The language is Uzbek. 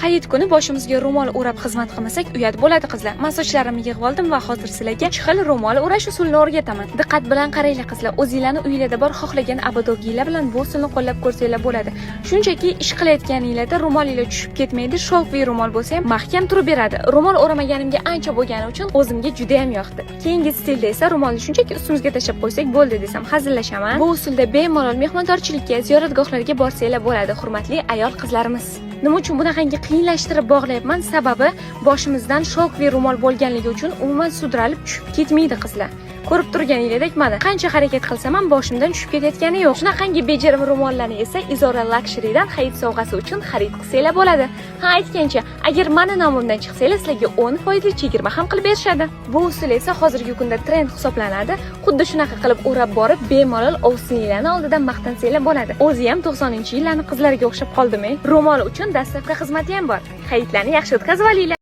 Hayit kuni boshimizga ro'mol o'rab xizmat qilmasak uyat bo'ladi qizlar. Men sochlarimni yig'ib oldim va hozir sizlarga 3 xil ro'mol o'rash usulini o'rgataman. Diqqat bilan qaranglar qizlar. O'zingizlarni uyingizda bor xohlagan abadogiylar bilan bu usulni qo'llab ko'rsanglar bo'ladi. Shunchaki ish qilayotganingizda ro'molinglar tushib ketmaydi, shovqli ro'mol bo'lsa ham mahkam turib beradi. Ro'mol o'ramaganimga ancha bo'lgani uchun o'zimga juda ham yoqdi. Keyingi stilda esa ro'molni shunchaki ustimizga tashab qo'ysak bo'ldi desam hazillashaman. Bu usulda bemalol mehmonxonachilikka, ziyoratgohlarga borsanglar bo'ladi, hurmatli ayol qizlarimiz. Nima uchun bunaqangi qiyinlashtirib bog'layapman? Sababi boshimizdan shovqli ro'mol bo'lganligi uchun umuman sudralib tushib ketmaydi qizlar. Ko'rib turganingizdek mana qancha harakat qilsam ham boshimdan tushib ketayotgani yo'q. Shunaqangi bejirim ro'mollarni esa Izora Luxury'dan Hayit sovg'asi uchun xarid qilsanglar bo'ladi. Ha, aytgancha, agar meni nomimdan chiqsanglar sizlarga 10% chegirma ham qilib berishadi. Bu usul esa hozirgi kunda trend hisoblanadi. Xuddi shunaqa qilib o'rab borib, bemalol ovsinlarning oldidan maqtansanglar bo'ladi. O'zi ham 90-yillarning qizlariga o'xshab qoldimi? Ro'mol uchun dastavka xizmati ham bor. Hayitlarni yaxshi o'tkazib olinglar.